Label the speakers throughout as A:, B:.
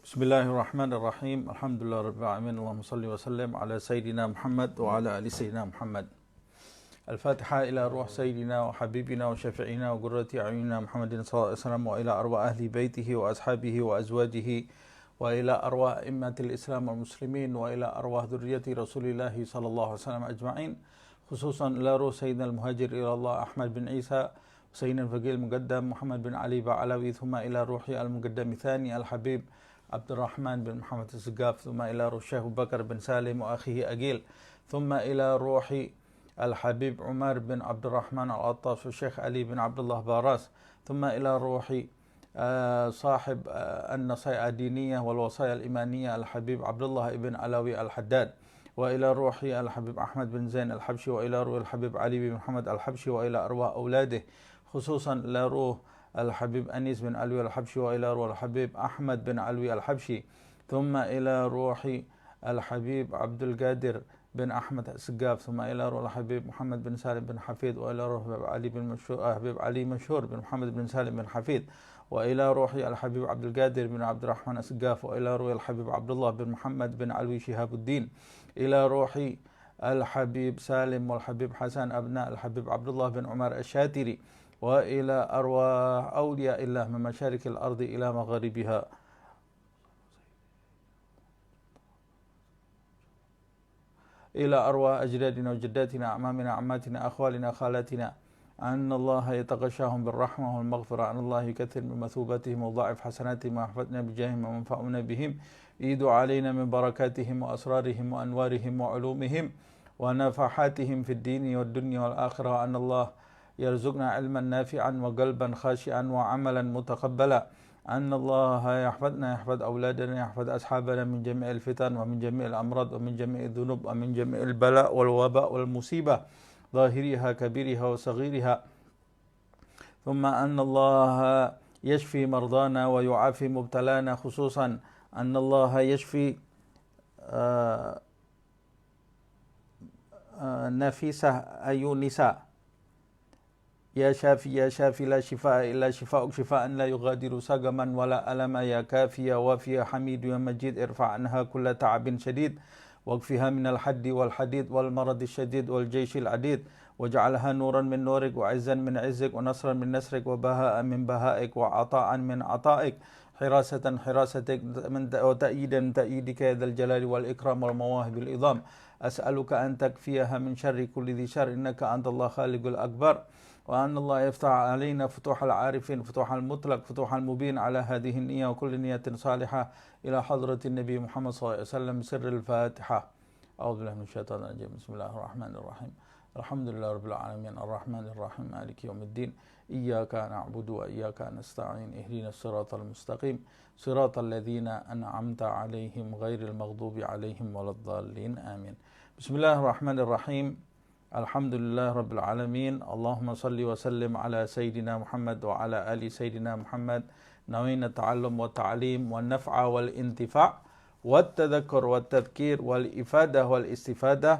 A: Bismillahirrahmanirrahim. Alhamdulillah rabbil alamin. Allahumma salli wa sallim ala sayyidina Muhammad wa ala ali sayyidina Muhammad. Al-Fatiha ila ruh sayyidina wa habibina wa syafi'ina wa qurrati a'yunina Muhammadin sallallahu alaihi wasallam wa ila arwah ahli baitihi wa ashabihi wa azwajihi wa ila arwah immatil Islam wal muslimin wa ila arwah dzurriyyati Rasulillah sallallahu alaihi wasallam ajma'in. Khususan ila ruh sayyidina al-muhajir ila Allah Ahmad bin Isa sayyidina al-faqih al-muqaddam Muhammad bin Ali Ba'alawi, thumma ila ruhi al-muqaddam thani al-habib Abdurrahman bin Muhammad al-Segaf, thumma ila ruh Syekh Abu Bakar bin Salim wa akhihi Agil, thumma ila ruhi al-habib Umar bin Abdurrahman al-Attas wa Syekh Ali bin Abdullah Baras, thumma ila ruhi صاحب النصائح الدينية والوصايا الإيمانية الحبيب عبد الله بن علوي الحداد، وإلى روح الحبيب أحمد بن زين الحبشي، وإلى روح الحبيب علي بن محمد الحبشي، وإلى أرواح أولاده خصوصا إلى روح الحبيب أنيس بن علوي الحبشي، وإلى روح الحبيب أحمد بن علوي الحبشي، ثم إلى روح الحبيب عبد القادر بن أحمد السقاف، ثم إلى روح الحبيب محمد بن سالم بن حفيد، وإلى روح علي بن حبيب علي مشهور بن محمد بن سالم بن حفيد، وإلى روح الحبيب عبد القادر بن عبد الرحمن السقاف، وإلى روح الحبيب عبد الله بن محمد بن علوي شهاب الدين، إلى روح الحبيب سالم والحبيب حسن أبناء الحبيب عبد الله بن عمر الشاتري، وإلى أرواح أولياء الله من مشارق الأرض إلى مغاربها. إلى أرواح أجدادنا وجداتنا أعمامنا عماتنا أخوالنا خالاتنا، أن الله يتغشاهم بالرحمة والمغفرة، أن الله يكثر من مثوبتهم وضاعف حسناتهم ويحفظنا بجاههم ومنفعنا بهم، يد علينا من بركاتهم وأسرارهم وأنوارهم وعلومهم ونفحاتهم في الدين والدنيا والآخرة، أن الله يرزقنا علما نافعا وقلبا خاشعا وعملا متقبلا، أن الله يحفظنا يحفظ أولادنا يحفظ أصحابنا من جميع الفتن ومن جميع الأمراض ومن جميع الذنوب ومن جميع البلاء والوباء والمصيبة ظاهرها كبيرها وصغيرها، ثم أن الله يشفي مرضانا ويعافي مبتلانا، خصوصا أن الله يشفي نفيسة أي نساء، يا شافي يا شافي لا شفاء إلا شفاءك شفاء لا يغادر سقما ولا ألم، يا كافي يا وافي يا حميد يا مجيد، ارفع عنها كل تعب شديد واكفها من الحد والحديد والمرض الشديد والجيش العديد، واجعلها نورا من نورك وعزا من عزك ونصرا من نصرك وبهاء من بهائك وعطاء من عطائك، حراسة حراستك وتأييدا من تأييدك يا ذا الجلال والإكرام والمواهب العظام. أسألك أن تكفيها من شر كل ذي شر، إنك أنت الله خالق الأكبر، وأن الله يفتح علينا فتوح العارفين فتوح المطلق فتوح المبين على هذه النية وكل نية صالحة إلى حضرة النبي محمد صلى الله عليه وسلم. سر الفاتحة. أعوذ بالله من الشيطان الرجيم. بسم الله الرحمن الرحيم. الحمد لله رب العالمين الرحمن الرحيم مالك يوم الدين، إياك نعبد وإياك نستعين، اهدنا الصراط المستقيم صراط الذين أنعمت عليهم غير المغضوب عليهم ولا الضالين آمين. بسم الله الرحمن الرحيم. الحمد لله رب العالمين. اللهم صل وسلم على سيدنا محمد وعلى آل سيدنا محمد، نوينا التعلم والتعليم والنفع والانتفاع والتذكر والتذكير والإفادة والاستفادة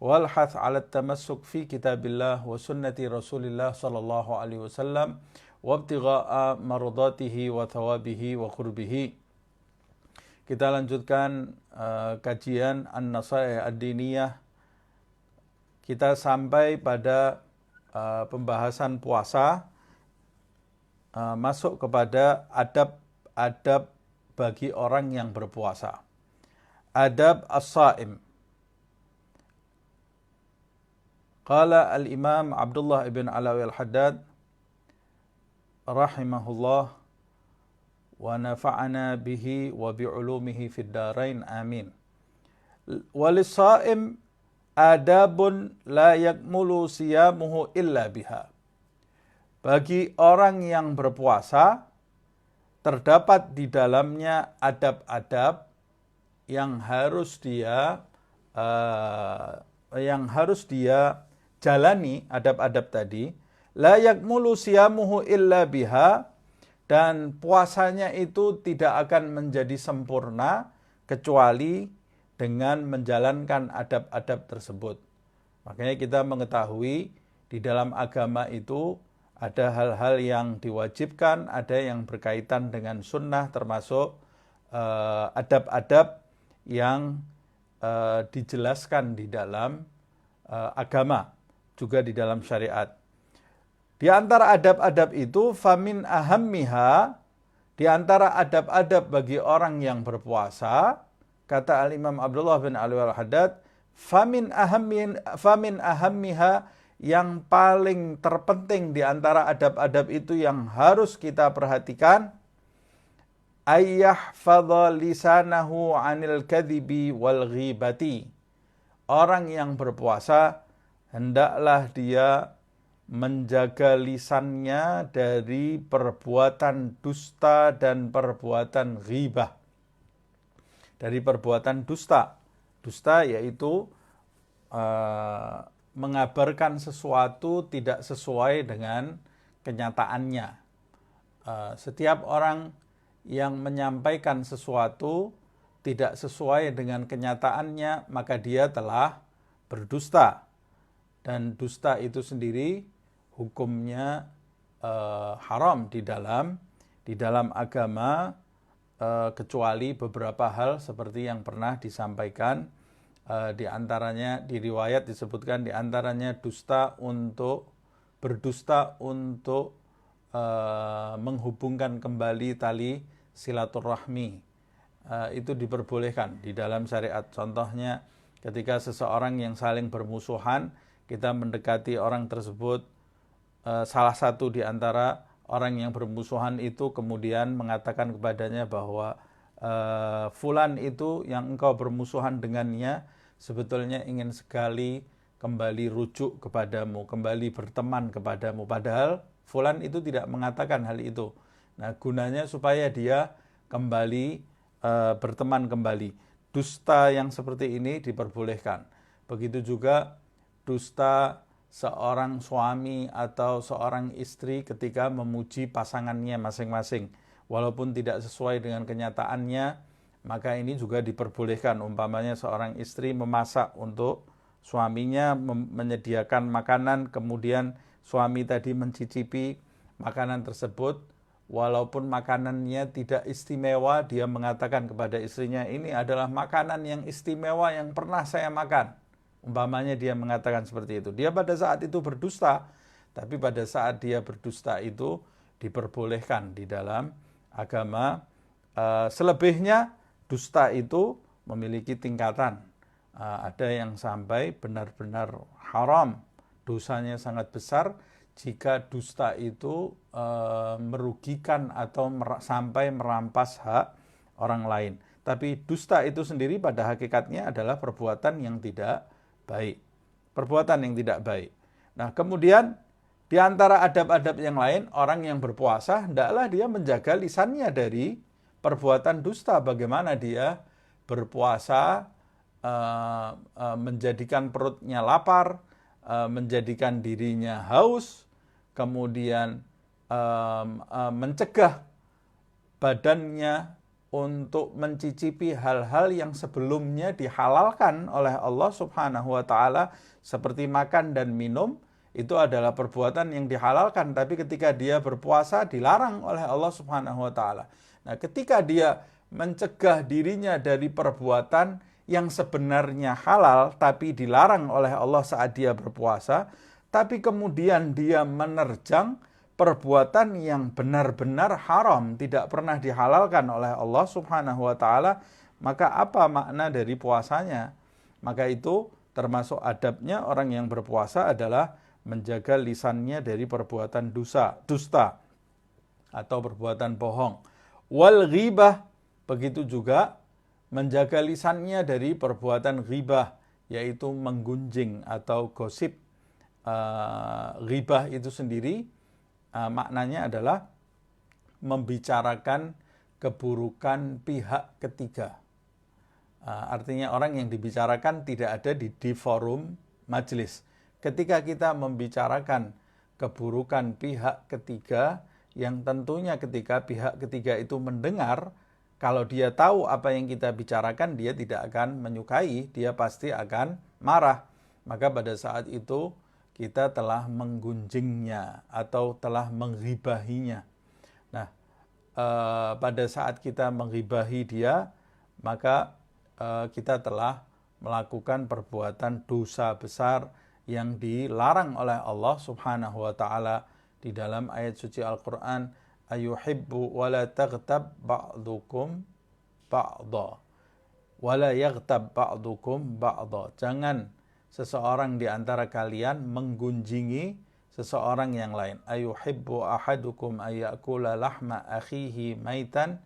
A: والحث على التمسك في كتاب الله وسنة رسول الله صلى الله عليه وسلم وابتغاء مرضاته وثوابه وقربه. Kita lanjutkan kajian An-Nasaih Ad-Diniyah. Kita sampai pada pembahasan puasa, masuk kepada adab-adab bagi orang yang berpuasa. Adab as-saim. Qala al-Imam Abdullah ibn Alawi al-Haddad rahimahullah wa nafa'ana bihi wa bi'ulumihi fid darain amin. Walis-saim adabun la yakmulu siyamuhu illa biha. Bagi orang yang berpuasa terdapat di dalamnya adab-adab yang harus dia jalani, adab-adab tadi. La yakmulu siyamuhu illa biha, dan puasanya itu tidak akan menjadi sempurna kecuali dengan menjalankan adab-adab tersebut. Makanya kita mengetahui di dalam agama itu ada hal-hal yang diwajibkan, ada yang berkaitan dengan sunnah, termasuk adab-adab yang dijelaskan di dalam agama, juga di dalam syariat. Di antara adab-adab itu, famin ahammiha, di antara adab-adab bagi orang yang berpuasa, kata Al-Imam Abdullah bin Ali Al-Haddad, famin ahammiha, yang paling terpenting di antara adab-adab itu yang harus kita perhatikan, ayyahfadha lisanahu anil kadhibi wal ghibati. Orang yang berpuasa hendaklah dia menjaga lisannya dari perbuatan dusta dan perbuatan ghibah. Dari perbuatan dusta. Dusta yaitu mengabarkan sesuatu tidak sesuai dengan kenyataannya. Setiap orang yang menyampaikan sesuatu tidak sesuai dengan kenyataannya, maka dia telah berdusta. Dan dusta itu sendiri hukumnya haram di dalam agama, kecuali beberapa hal seperti yang pernah disampaikan. Di antaranya di riwayat disebutkan di antaranya berdusta untuk menghubungkan kembali tali silaturahmi. Itu diperbolehkan di dalam syariat. Contohnya ketika seseorang yang saling bermusuhan, kita mendekati orang tersebut, salah satu di antara orang yang bermusuhan itu kemudian mengatakan kepadanya bahwa fulan itu yang engkau bermusuhan dengannya sebetulnya ingin sekali kembali rujuk kepadamu, kembali berteman kepadamu. Padahal fulan itu tidak mengatakan hal itu. Nah, gunanya supaya dia kembali berteman kembali. Dusta yang seperti ini diperbolehkan. Begitu juga dusta seorang suami atau seorang istri ketika memuji pasangannya masing-masing. Walaupun tidak sesuai dengan kenyataannya, maka ini juga diperbolehkan. Umpamanya seorang istri memasak untuk suaminya, menyediakan makanan, kemudian suami tadi mencicipi makanan tersebut, walaupun makanannya tidak istimewa, dia mengatakan kepada istrinya, ini adalah makanan yang istimewa yang pernah saya makan. Umpamanya dia mengatakan seperti itu. Dia pada saat itu berdusta, tapi pada saat dia berdusta itu diperbolehkan di dalam agama. Selebihnya dusta itu memiliki tingkatan. Ada yang sampai benar-benar haram, dosanya sangat besar jika dusta itu merugikan atau sampai merampas hak orang lain. Tapi dusta itu sendiri pada hakikatnya adalah perbuatan yang tidak baik. Perbuatan yang tidak baik. Nah, kemudian di antara adab-adab yang lain, orang yang berpuasa hendaklah dia menjaga lisannya dari perbuatan dusta. Bagaimana dia berpuasa menjadikan perutnya lapar, menjadikan dirinya haus, kemudian mencegah badannya untuk mencicipi hal-hal yang sebelumnya dihalalkan oleh Allah Subhanahu wa taala seperti makan dan minum. Itu adalah perbuatan yang dihalalkan, tapi ketika dia berpuasa dilarang oleh Allah Subhanahu wa taala. Nah, ketika dia mencegah dirinya dari perbuatan yang sebenarnya halal tapi dilarang oleh Allah saat dia berpuasa, tapi kemudian dia menerjang perbuatan yang benar-benar haram, tidak pernah dihalalkan oleh Allah Subhanahu wa taala, maka apa makna dari puasanya? Maka itu termasuk adabnya orang yang berpuasa adalah menjaga lisannya dari perbuatan dusta atau perbuatan bohong. Wal ghibah, begitu juga menjaga lisannya dari perbuatan ghibah, yaitu menggunjing atau gosip. Ghibah itu sendiri maknanya adalah membicarakan keburukan pihak ketiga. Artinya orang yang dibicarakan tidak ada di forum majelis. Ketika kita membicarakan keburukan pihak ketiga, yang tentunya ketika pihak ketiga itu mendengar, kalau dia tahu apa yang kita bicarakan, dia tidak akan menyukai, dia pasti akan marah. Maka pada saat itu kita telah menggunjingnya atau telah menghibahinya. Nah, pada saat kita menghibahi dia, maka kita telah melakukan perbuatan dosa besar yang dilarang oleh Allah Subhanahu wa taala di dalam ayat suci Al-Qur'an, ayuhibbu wala taghtab ba'dukum ba'dha wala yaghtab ba'dukum ba'dha. Jangan seseorang di antara kalian menggunjingi seseorang yang lain. Ayuhibbu ahadukum ayyakula lahma akhihi maitan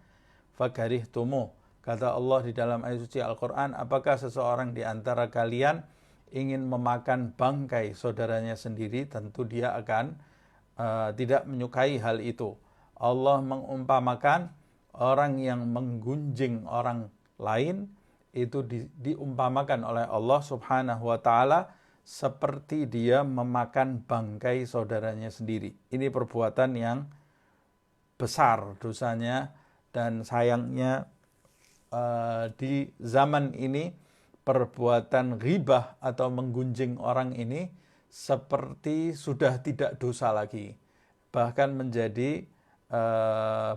A: fakarihtumuh. Kata Allah di dalam ayat suci Al-Quran, apakah seseorang di antara kalian ingin memakan bangkai saudaranya sendiri? Tentu dia akan tidak menyukai hal itu. Allah mengumpamakan orang yang menggunjing orang lain itu diumpamakan oleh Allah Subhanahu wa taala seperti dia memakan bangkai saudaranya sendiri. Ini perbuatan yang besar dosanya, dan sayangnya di zaman ini perbuatan ghibah atau menggunjing orang ini seperti sudah tidak dosa lagi, bahkan menjadi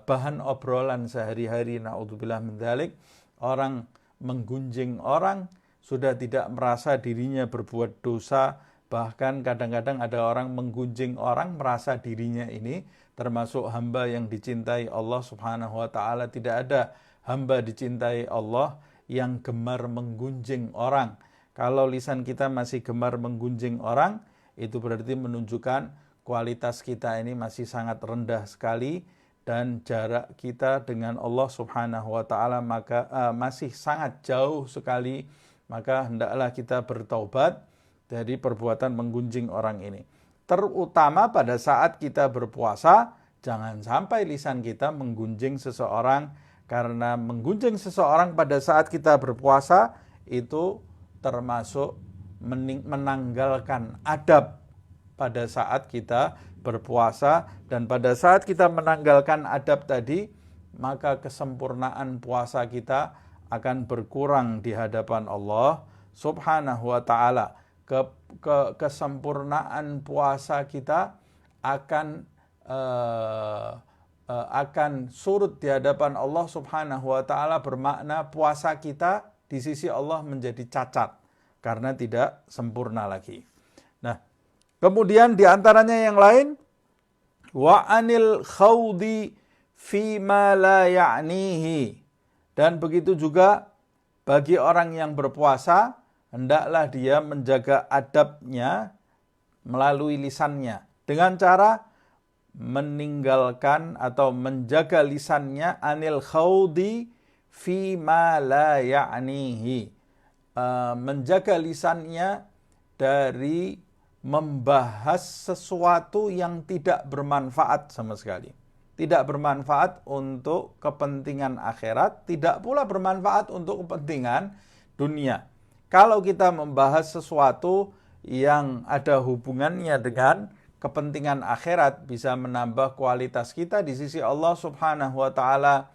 A: bahan obrolan sehari-hari. Na'udzubillah min dzalik. Orang menggunjing orang sudah tidak merasa dirinya berbuat dosa, bahkan kadang-kadang ada orang menggunjing orang merasa dirinya ini termasuk hamba yang dicintai Allah Subhanahu wa taala. Tidak ada hamba dicintai Allah yang gemar menggunjing orang. Kalau lisan kita masih gemar menggunjing orang, itu berarti menunjukkan kualitas kita ini masih sangat rendah sekali, dan jarak kita dengan Allah Subhanahu wa taala masih sangat jauh sekali. Maka hendaklah kita bertaubat dari perbuatan menggunjing orang ini. Terutama pada saat kita berpuasa, jangan sampai lisan kita menggunjing seseorang, karena menggunjing seseorang pada saat kita berpuasa itu termasuk menanggalkan adab pada saat kita berpuasa. Dan pada saat kita menanggalkan adab tadi, maka kesempurnaan puasa kita akan berkurang di hadapan Allah Subhanahu wa taala. Kesempurnaan puasa kita akan surut di hadapan Allah Subhanahu wa taala, bermakna puasa kita di sisi Allah menjadi cacat karena tidak sempurna lagi. Nah, kemudian di antaranya yang lain, wa anil khawdi fima la ya'nihi. Dan begitu juga bagi orang yang berpuasa, hendaklah dia menjaga adabnya melalui lisannya dengan cara meninggalkan atau menjaga lisannya anil khawdi fima la ya'nihi. Menjaga lisannya dari membahas sesuatu yang tidak bermanfaat sama sekali. Tidak bermanfaat untuk kepentingan akhirat, tidak pula bermanfaat untuk kepentingan dunia. Kalau kita membahas sesuatu yang ada hubungannya dengan kepentingan akhirat, bisa menambah kualitas kita di sisi Allah Subhanahu wa taala,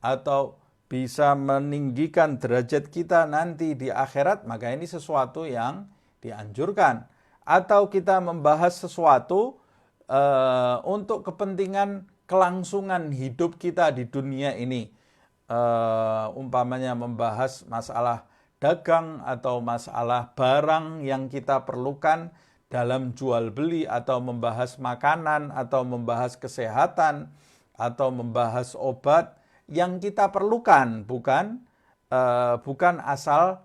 A: atau bisa meninggikan derajat kita nanti di akhirat, maka ini sesuatu yang dianjurkan. Atau kita membahas sesuatu untuk kepentingan kelangsungan hidup kita di dunia ini, umpamanya membahas masalah dagang atau masalah barang yang kita perlukan dalam jual beli, atau membahas makanan, atau membahas kesehatan, atau membahas obat yang kita perlukan, bukan asal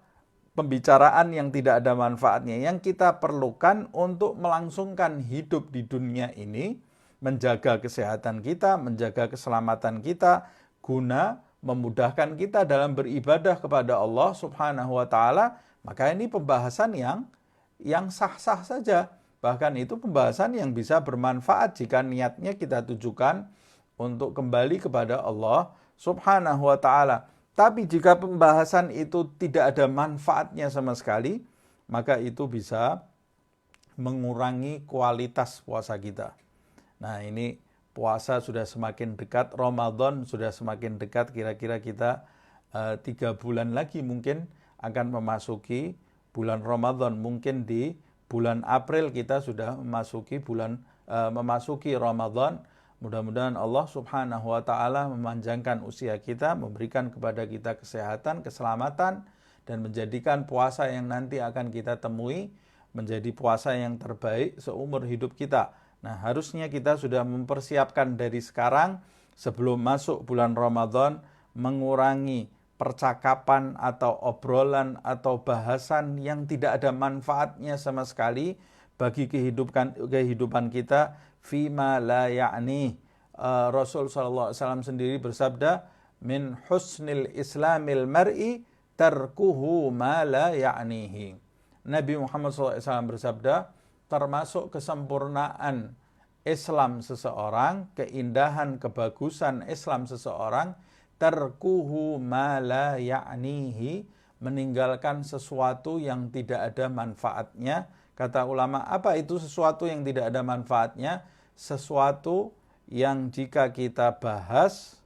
A: pembicaraan yang tidak ada manfaatnya. Yang kita perlukan untuk melangsungkan hidup di dunia ini, menjaga kesehatan kita, menjaga keselamatan kita, guna memudahkan kita dalam beribadah kepada Allah Subhanahu wa taala, maka ini pembahasan yang sah-sah saja. Bahkan itu pembahasan yang bisa bermanfaat jika niatnya kita tujukan untuk kembali kepada Allah Subhanahu wa taala. Tapi jika pembahasan itu tidak ada manfaatnya sama sekali, maka itu bisa mengurangi kualitas puasa kita. Nah, ini puasa sudah semakin dekat, Ramadan sudah semakin dekat, kira-kira kita 3 bulan lagi mungkin akan memasuki bulan Ramadan. Mungkin di bulan April kita sudah memasuki Ramadan. Mudah-mudahan Allah Subhanahu wa taala memanjangkan usia kita, memberikan kepada kita kesehatan, keselamatan, dan menjadikan puasa yang nanti akan kita temui menjadi puasa yang terbaik seumur hidup kita. Nah, harusnya kita sudah mempersiapkan dari sekarang sebelum masuk bulan Ramadan, mengurangi percakapan atau obrolan atau bahasan yang tidak ada manfaatnya sama sekali bagi kehidupan kita, fima la ya'ni. Rasul SAW sendiri bersabda, min husnil islamil mar'i tarkuhu ma la ya'nihi. Nabi Muhammad SAW bersabda, termasuk kesempurnaan Islam seseorang, keindahan, kebagusan Islam seseorang, tarkuhu ma la ya'nihi, meninggalkan sesuatu yang tidak ada manfaatnya. Kata ulama, apa itu sesuatu yang tidak ada manfaatnya? Sesuatu yang jika kita bahas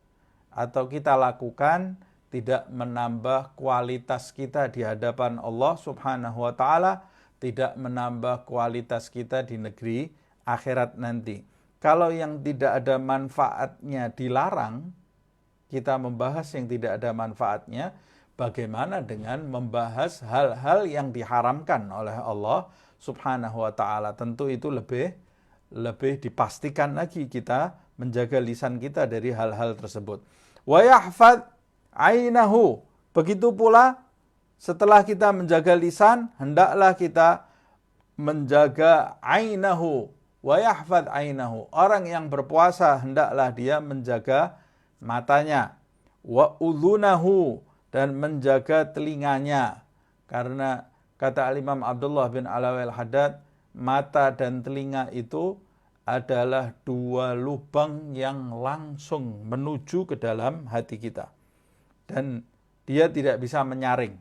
A: atau kita lakukan tidak menambah kualitas kita di hadapan Allah Subhanahu wa taala, tidak menambah kualitas kita di negeri akhirat nanti. Kalau yang tidak ada manfaatnya dilarang, kita membahas yang tidak ada manfaatnya, bagaimana dengan membahas hal-hal yang diharamkan oleh Allah Subhanahu wa taala? Tentu itu lebih dipastikan lagi kita menjaga lisan kita dari hal-hal tersebut. Wa yahfadz ainahu. Begitu pula setelah kita menjaga lisan, hendaklah kita menjaga ainahu. Wa yahfadz ainahu. Orang yang berpuasa hendaklah dia menjaga matanya. Wa udhunahu, dan menjaga telinganya. Karena kata Imam Abdullah bin Alawi al-Haddad, mata dan telinga itu adalah dua lubang yang langsung menuju ke dalam hati kita. Dan dia tidak bisa menyaring.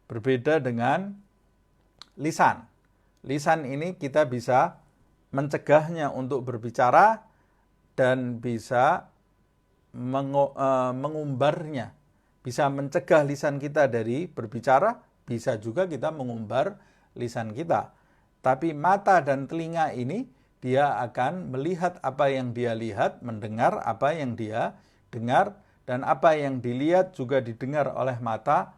A: Berbeda dengan lisan. Lisan ini kita bisa mencegahnya untuk berbicara dan bisa mengumbarnya. Bisa mencegah lisan kita dari berbicara, bisa juga kita mengumbar lisan kita. Tapi mata dan telinga ini dia akan melihat apa yang dia lihat, mendengar apa yang dia dengar, dan apa yang dilihat juga didengar oleh mata,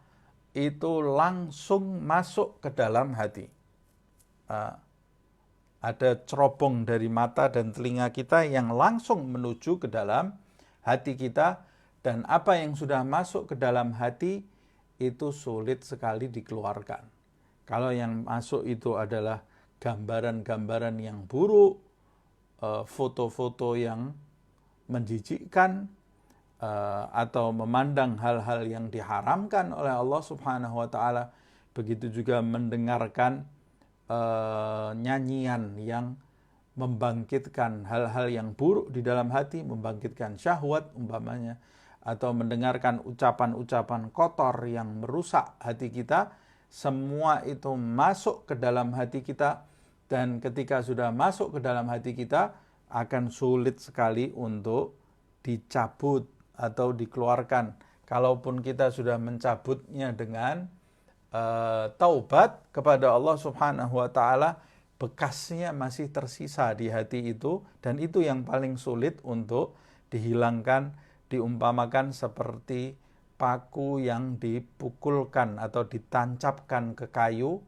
A: itu langsung masuk ke dalam hati. Ada cerobong dari mata dan telinga kita yang langsung menuju ke dalam hati kita, dan apa yang sudah masuk ke dalam hati itu sulit sekali dikeluarkan. Kalau yang masuk itu adalah gambaran-gambaran yang buruk, foto-foto yang menjijikkan, atau memandang hal-hal yang diharamkan oleh Allah Subhanahu wa taala, begitu juga mendengarkan nyanyian yang membangkitkan hal-hal yang buruk di dalam hati, membangkitkan syahwat umpamanya, atau mendengarkan ucapan-ucapan kotor yang merusak hati kita, semua itu masuk ke dalam hati kita, dan ketika sudah masuk ke dalam hati kita, akan sulit sekali untuk dicabut atau dikeluarkan. Kalaupun kita sudah mencabutnya dengan taubat kepada Allah Subhanahu wa taala, bekasnya masih tersisa di hati itu, dan itu yang paling sulit untuk dihilangkan. Diumpamakan seperti paku yang dipukulkan atau ditancapkan ke kayu.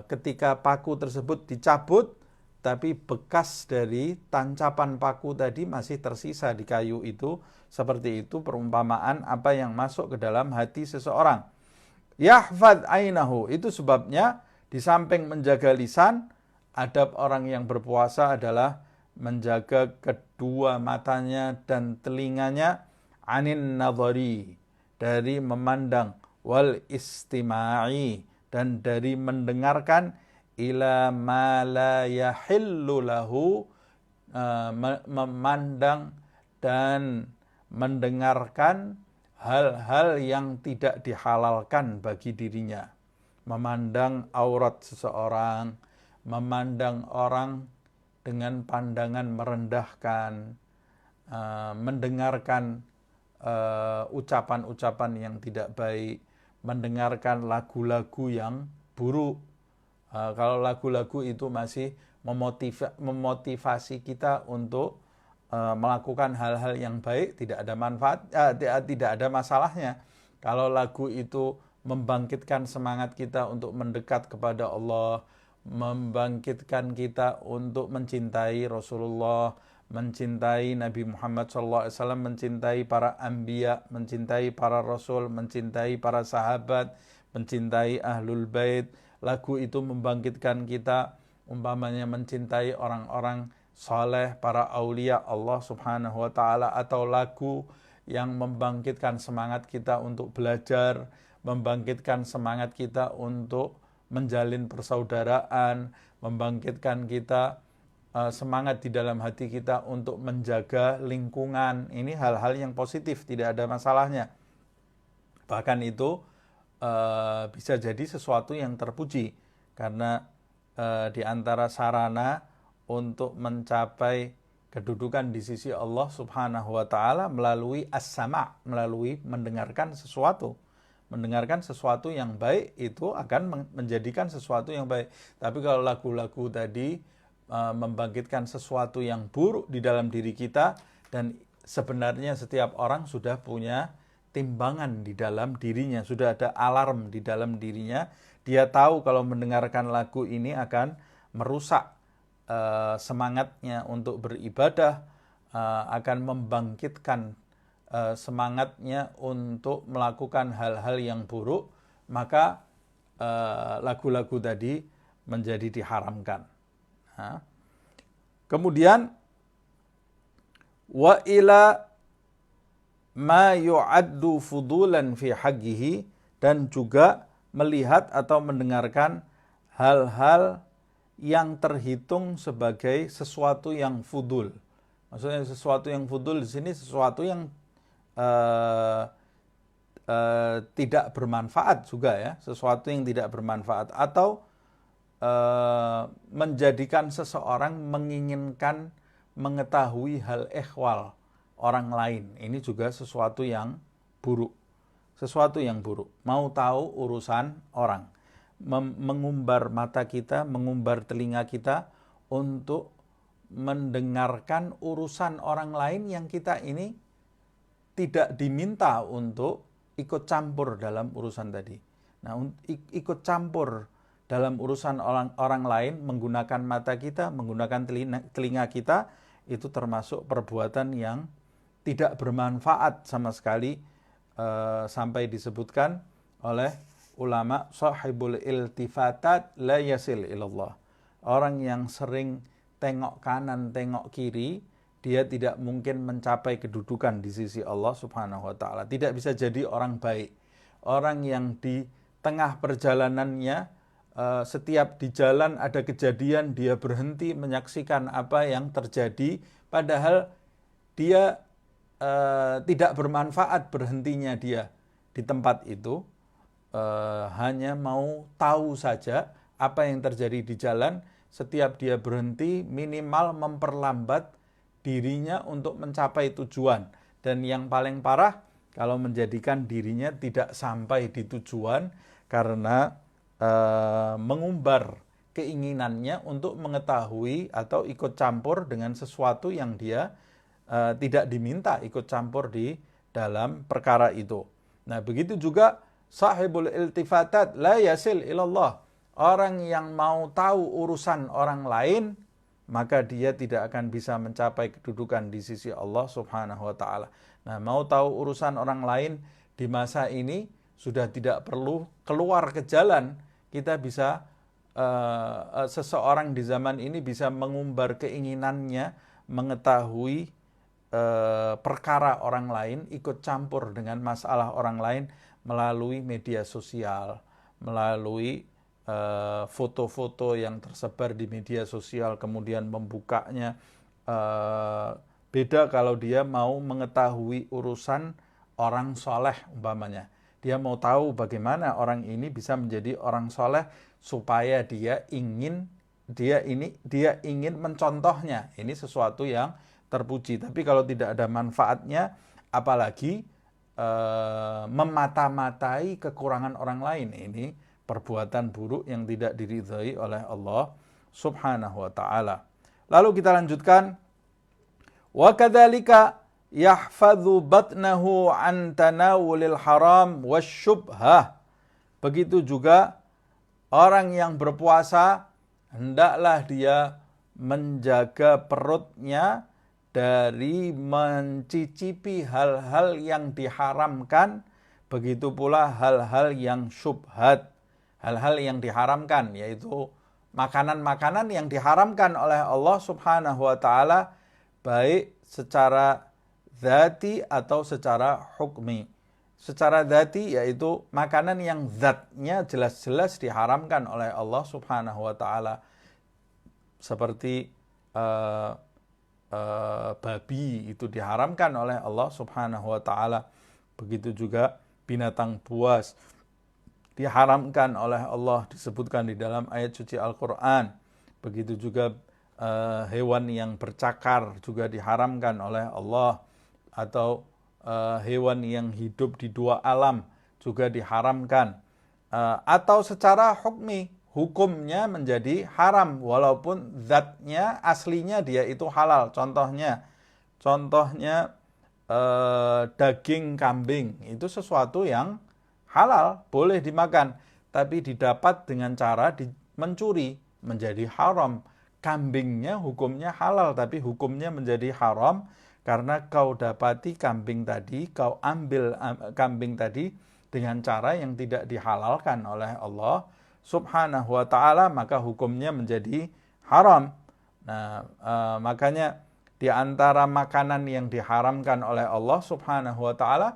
A: Ketika paku tersebut dicabut, tapi bekas dari tancapan paku tadi masih tersisa di kayu itu. Seperti itu perumpamaan apa yang masuk ke dalam hati seseorang. Yahfadz ainahu, itu sebabnya di samping menjaga lisan, adab orang yang berpuasa adalah menjaga kedua matanya dan telinganya, anin nadhari, dari memandang, wal istima'i, dan dari mendengarkan, ila ma la yahillu lahu, memandang dan mendengarkan hal-hal yang tidak dihalalkan bagi dirinya. Memandang aurat seseorang, memandang orang dengan pandangan merendahkan, mendengarkan ucapan-ucapan yang tidak baik, mendengarkan lagu-lagu yang buruk. Kalau lagu-lagu itu masih memotivasi kita untuk melakukan hal-hal yang baik, tidak ada manfaat, tidak ada masalahnya. Kalau lagu itu membangkitkan semangat kita untuk mendekat kepada Allah, membangkitkan kita untuk mencintai Rasulullah, mencintai Nabi Muhammad SAW, mencintai para anbiya, mencintai para rasul, mencintai para sahabat, mencintai ahlul bait. Lagu itu membangkitkan kita, umpamanya mencintai orang-orang saleh, para aulia Allah Subhanahu wa taala, atau lagu yang membangkitkan semangat kita untuk belajar, membangkitkan semangat kita untuk menjalin persaudaraan, membangkitkan kita semangat di dalam hati kita untuk menjaga lingkungan. Ini hal-hal yang positif, tidak ada masalahnya. Bahkan itu bisa jadi sesuatu yang terpuji, karena di antara sarana untuk mencapai kedudukan di sisi Allah Subhanahu wa taala melalui as-sama', melalui mendengarkan sesuatu. Mendengarkan sesuatu yang baik itu akan menjadikan sesuatu yang baik. Tapi kalau lagu-lagu tadi membangkitkan sesuatu yang buruk di dalam diri kita, dan sebenarnya setiap orang sudah punya timbangan di dalam dirinya, sudah ada alarm di dalam dirinya. Dia tahu kalau mendengarkan lagu ini akan merusak semangatnya untuk beribadah, akan membangkitkan semangatnya untuk melakukan hal-hal yang buruk, maka lagu-lagu tadi menjadi diharamkan. Kemudian wa ila ma yu'addu fudulan fi haqqihi, dan juga melihat atau mendengarkan hal-hal yang terhitung sebagai sesuatu yang fudul. Maksudnya sesuatu yang fudul di sini sesuatu yang tidak bermanfaat juga ya, sesuatu yang tidak bermanfaat, atau menjadikan seseorang menginginkan mengetahui hal ehwal orang lain. Ini juga sesuatu yang buruk. Sesuatu yang buruk. Mau tahu urusan orang. Mengumbar mata kita, mengumbar telinga kita untuk mendengarkan urusan orang lain yang kita ini tidak diminta untuk ikut campur dalam urusan tadi. Nah, ikut campur dalam urusan orang lain menggunakan mata kita, menggunakan telinga kita, itu termasuk perbuatan yang tidak bermanfaat sama sekali, sampai disebutkan oleh ulama, sahibul iltifatat la yasil ilallah. Orang yang sering tengok kanan, tengok kiri, dia tidak mungkin mencapai kedudukan di sisi Allah Subhanahu wa taala. Tidak bisa jadi orang baik. Orang yang di tengah perjalanannya, setiap di jalan ada kejadian, dia berhenti menyaksikan apa yang terjadi, padahal dia tidak bermanfaat berhentinya dia di tempat itu, hanya mau tahu saja apa yang terjadi di jalan. Setiap dia berhenti, minimal memperlambat dirinya untuk mencapai tujuan. Dan yang paling parah, kalau menjadikan dirinya tidak sampai di tujuan karena mengumbar keinginannya untuk mengetahui atau ikut campur dengan sesuatu yang dia tidak diminta ikut campur di dalam perkara itu. Nah, begitu juga sahibul iltifatat la yasil ilallah. Orang yang mau tahu urusan orang lain, maka dia tidak akan bisa mencapai kedudukan di sisi Allah Subhanahu wa taala. Nah, mau tahu urusan orang lain di masa ini sudah tidak perlu keluar ke jalan. Kita bisa, seseorang di zaman ini bisa mengumbar keinginannya mengetahui perkara orang lain, ikut campur dengan masalah orang lain melalui media sosial, melalui foto-foto yang tersebar di media sosial, kemudian membukanya. Beda kalau dia mau mengetahui urusan orang soleh umpamanya. Dia mau tahu bagaimana orang ini bisa menjadi orang soleh supaya dia ingin mencontohnya. Ini sesuatu yang terpuji. Tapi kalau tidak ada manfaatnya, apalagi memata-matai kekurangan orang lain, ini perbuatan buruk yang tidak diridhai oleh Allah Subhanahu wa taala. Lalu kita lanjutkan, Wa kadzalika yahfadzu batnahu an tanawulil haram wasyubhah. Begitu juga orang yang berpuasa hendaklah dia menjaga perutnya dari mencicipi hal-hal yang diharamkan, begitu pula hal-hal yang syubhat, hal-hal yang diharamkan, yaitu makanan-makanan yang diharamkan oleh Allah Subhanahu wa taala, baik secara zati atau secara hukmi. Secara zati yaitu makanan yang zatnya jelas-jelas diharamkan oleh Allah Subhanahu wa taala, seperti babi itu diharamkan oleh Allah Subhanahu wa taala. Begitu juga binatang buas diharamkan oleh Allah, disebutkan di dalam ayat suci Al-Qur'an. Begitu juga hewan yang bercakar juga diharamkan oleh Allah, atau hewan yang hidup di dua alam juga diharamkan, atau secara hukmi, hukumnya menjadi haram walaupun zatnya aslinya dia itu halal. Contohnya daging kambing itu sesuatu yang halal, boleh dimakan, tapi didapat dengan cara mencuri, menjadi haram. Kambingnya hukumnya halal, tapi hukumnya menjadi haram karena kau dapati kambing tadi, kau ambil kambing tadi dengan cara yang tidak dihalalkan oleh Allah Subhanahu wa ta'ala, maka hukumnya menjadi haram. Nah, makanya di antara makanan yang diharamkan oleh Allah Subhanahu wa ta'ala,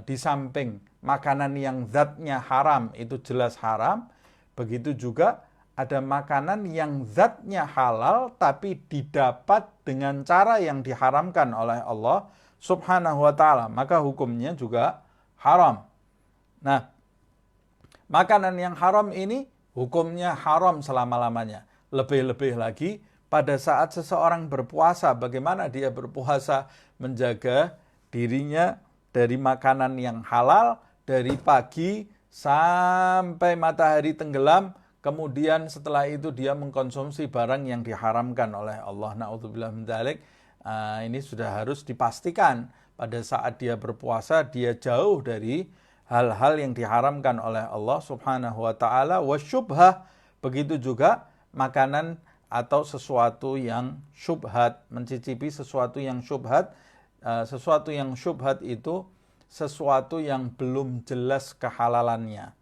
A: di samping makanan yang zatnya haram itu jelas haram, begitu juga ada makanan yang zatnya halal tapi didapat dengan cara yang diharamkan oleh Allah Subhanahu wa ta'ala, maka hukumnya juga haram. Nah, makanan yang haram ini hukumnya haram selama-lamanya. Lebih-lebih lagi pada saat seseorang berpuasa, bagaimana dia berpuasa menjaga dirinya dari makanan yang halal dari pagi sampai matahari tenggelam. Kemudian setelah itu dia mengkonsumsi barang yang diharamkan oleh Allah. Na'udzubillah min dzalik. Ini sudah harus dipastikan pada saat dia berpuasa dia jauh dari hal-hal yang diharamkan oleh Allah Subhanahu wa taala. Wasyubhah, begitu juga makanan atau sesuatu yang syubhat, mencicipi sesuatu yang syubhat. Sesuatu yang syubhat itu sesuatu yang belum jelas kehalalannya.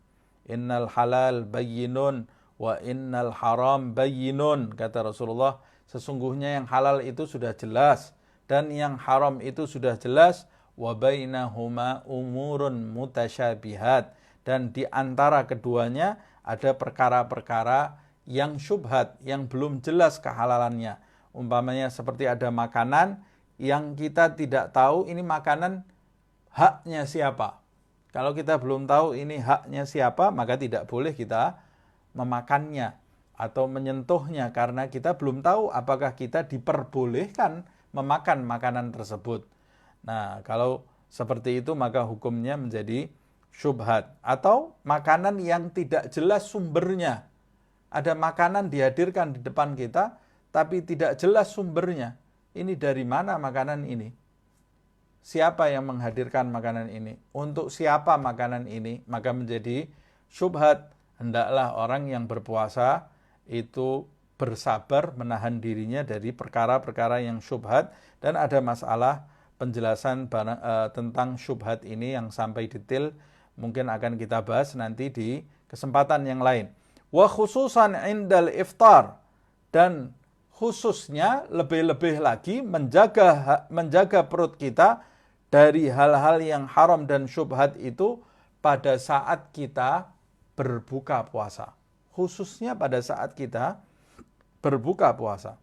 A: Innal halal bayyinun wa innal haram bayyinun, kata Rasulullah, sesungguhnya yang halal itu sudah jelas dan yang haram itu sudah jelas. Wa bainahuma umurun mutasyabihat, dan di antara keduanya ada perkara-perkara yang syubhat, yang belum jelas kehalalannya. Umpamanya seperti ada makanan yang kita tidak tahu ini makanan haknya siapa. Kalau kita belum tahu ini haknya siapa, maka tidak boleh kita memakannya atau menyentuhnya, karena kita belum tahu apakah kita diperbolehkan memakan makanan tersebut. Nah, kalau seperti itu maka hukumnya menjadi syubhat. Atau makanan yang tidak jelas sumbernya. Ada makanan dihadirkan di depan kita, tapi tidak jelas sumbernya. Ini dari mana makanan ini? Siapa yang menghadirkan makanan ini? Untuk siapa makanan ini? Maka menjadi syubhat. Hendaklah orang yang berpuasa itu bersabar menahan dirinya dari perkara-perkara yang syubhat. Dan ada masalah penjelasan tentang syubhat ini yang sampai detail mungkin akan kita bahas nanti di kesempatan yang lain. Wa khususan indal iftar, dan khususnya lebih-lebih lagi menjaga perut kita dari hal-hal yang haram dan syubhat itu pada saat kita berbuka puasa. Khususnya pada saat kita berbuka puasa.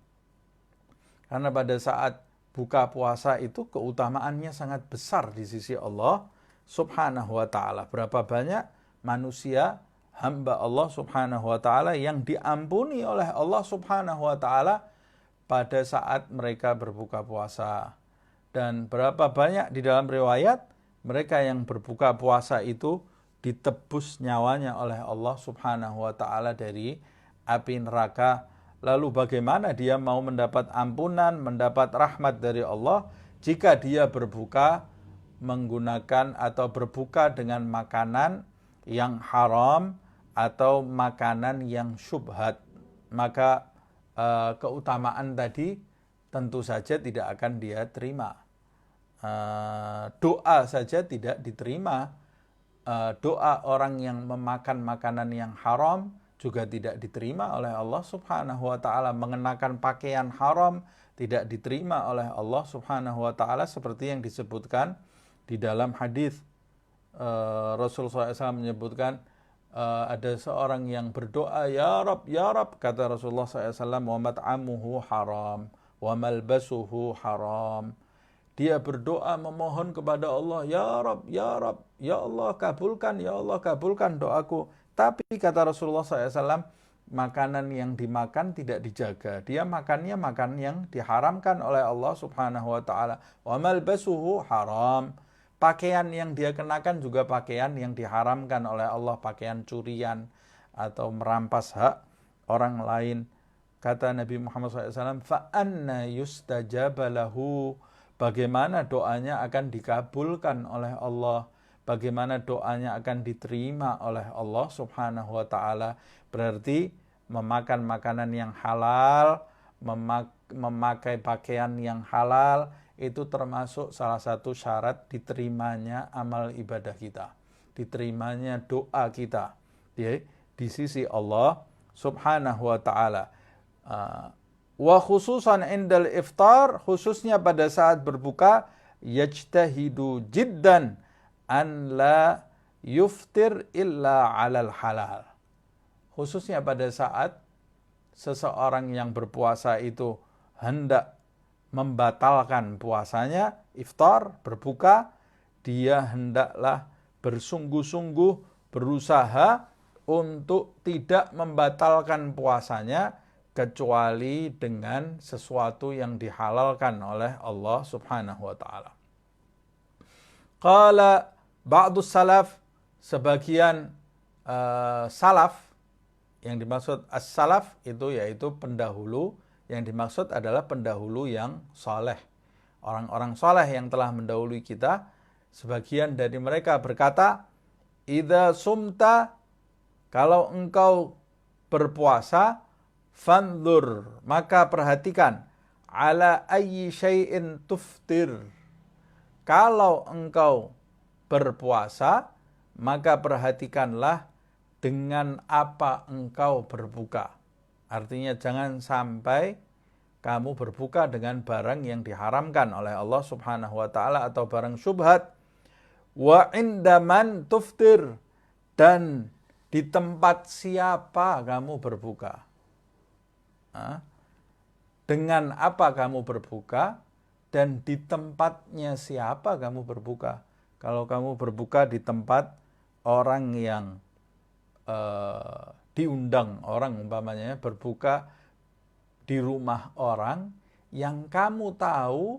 A: Karena pada saat buka puasa itu keutamaannya sangat besar di sisi Allah Subhanahu wa ta'ala. Berapa banyak manusia, hamba Allah Subhanahu wa ta'ala yang diampuni oleh Allah Subhanahu wa ta'ala pada saat mereka berbuka puasa. Dan berapa banyak di dalam riwayat mereka yang berbuka puasa itu ditebus nyawanya oleh Allah Subhanahu wa ta'ala dari api neraka Lalu bagaimana dia mau mendapat ampunan, mendapat rahmat dari Allah jika dia berbuka menggunakan atau berbuka dengan makanan yang haram atau makanan yang syubhat? Maka keutamaan tadi tentu saja tidak akan dia terima. Doa saja tidak diterima. Doa orang yang memakan makanan yang haram juga tidak diterima oleh Allah Subhanahu wa taala. Mengenakan pakaian haram tidak diterima oleh Allah Subhanahu wa taala seperti yang disebutkan di dalam hadis. Rasulullah SAW menyebutkan ada seorang yang berdoa, ya Rab, kata Rasulullah SAW, wa mat'amuhu haram, wa malbasuhu haram. Dia berdoa memohon kepada Allah, ya Rab, ya Allah kabulkan doaku. Tapi kata Rasulullah SAW, makanan yang dimakan tidak dijaga. Dia makannya makan yang diharamkan oleh Allah Subhanahu wa taala. Wa malbasuhu haram. Pakaian yang dia kenakan juga pakaian yang diharamkan oleh Allah, pakaian curian atau merampas hak orang lain. Kata Nabi Muhammad SAW, fa'anna yustajaba lahu. Bagaimana doanya akan dikabulkan oleh Allah? Bagaimana doanya akan diterima oleh Allah Subhanahu wa taala? Berarti memakan makanan yang halal, memakai pakaian yang halal, itu termasuk salah satu syarat diterimanya amal ibadah kita, diterimanya doa kita di sisi Allah Subhanahu wa taala. Wa khususan indal iftar, khususnya pada saat berbuka, yajtahidu jiddan an la yuftir illa alal halal. Khususnya pada saat seseorang yang berpuasa itu hendak membatalkan puasanya, iftar, berbuka, dia hendaklah bersungguh-sungguh berusaha untuk tidak membatalkan puasanya kecuali dengan sesuatu yang dihalalkan oleh Allah Subhanahu wa taala. Qala ba'dus salaf, sebagian salaf, yang dimaksud as-salaf itu yaitu pendahulu, yang dimaksud adalah pendahulu yang saleh. Orang-orang saleh yang telah mendahului kita, sebagian dari mereka berkata, idza sumta, kalau engkau berpuasa, fanzur, maka perhatikan, ala ayyi syai'in tuftir. Kalau engkau berpuasa, maka perhatikanlah dengan apa engkau berbuka. Artinya jangan sampai kamu berbuka dengan barang yang diharamkan oleh Allah Subhanahu wa taala atau barang syubhat. Wa indaman tuftir, dan di tempat siapa kamu berbuka. Dengan apa kamu berbuka dan di tempatnya siapa kamu berbuka. Kalau kamu berbuka di tempat orang yang diundang orang, umpamanya berbuka di rumah orang yang kamu tahu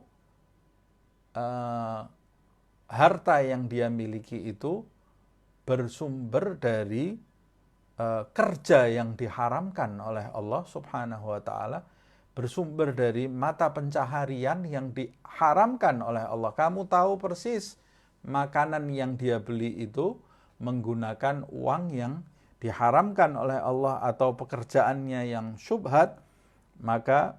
A: harta yang dia miliki itu bersumber dari kerja yang diharamkan oleh Allah Subhanahu wa taala, bersumber dari mata pencaharian yang diharamkan oleh Allah. Kamu tahu persis makanan yang dia beli itu menggunakan uang yang diharamkan oleh Allah atau pekerjaannya yang syubhat, maka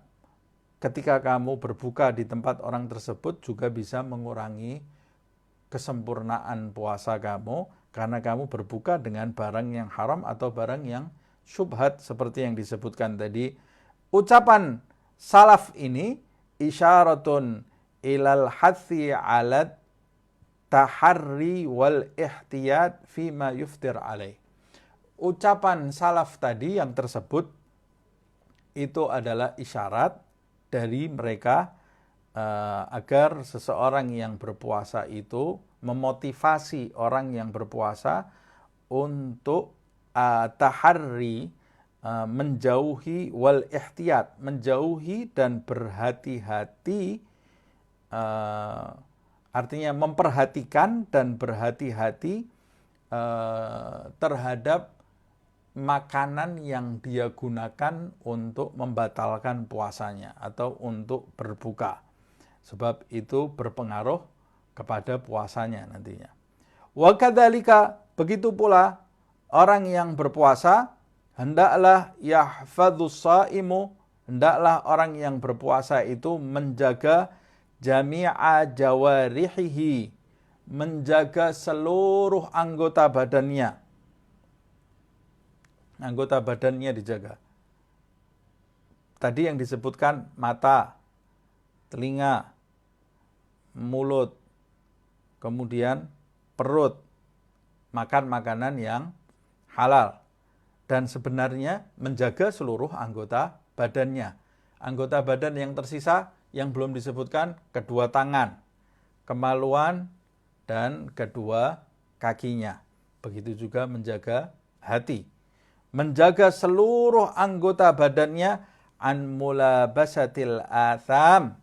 A: ketika kamu berbuka di tempat orang tersebut juga bisa mengurangi kesempurnaan puasa kamu, karena kamu berbuka dengan barang yang haram atau barang yang syubhat seperti yang disebutkan tadi. Ucapan salaf ini isyaratun ilal hathi alat taharri wal ihtiyat fima yuftir alaih. Ucapan salaf tadi yang tersebut itu adalah isyarat dari mereka agar seseorang yang berpuasa itu memotivasi orang yang berpuasa untuk taharri, menjauhi, wal ihtiyat, menjauhi dan berhati-hati, artinya memperhatikan dan berhati-hati terhadap makanan yang dia gunakan untuk membatalkan puasanya atau untuk berbuka. Sebab itu berpengaruh kepada puasanya nantinya. Wa kadzalika, begitu pula orang yang berpuasa, hendaklah yahfadzus shaimu, hendaklah orang yang berpuasa itu menjaga jami'a jawarihihi, menjaga seluruh anggota badannya. Anggota badannya dijaga. Tadi yang disebutkan mata, telinga, mulut, kemudian perut, makan makanan yang halal. Dan sebenarnya menjaga seluruh anggota badannya. Anggota badan yang tersisa yang belum disebutkan, kedua tangan, kemaluan, dan kedua kakinya. Begitu juga menjaga hati. Menjaga seluruh anggota badannya an mulabasatil atham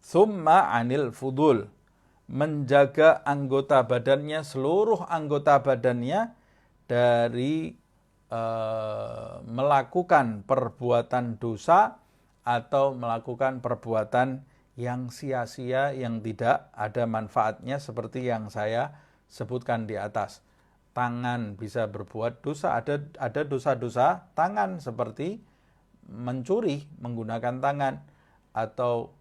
A: summa anil fudul. Menjaga anggota badannya, seluruh anggota badannya dari melakukan perbuatan dosa atau melakukan perbuatan yang sia-sia, yang tidak ada manfaatnya seperti yang saya sebutkan di atas. Tangan bisa berbuat dosa, ada dosa-dosa tangan seperti mencuri menggunakan tangan, atau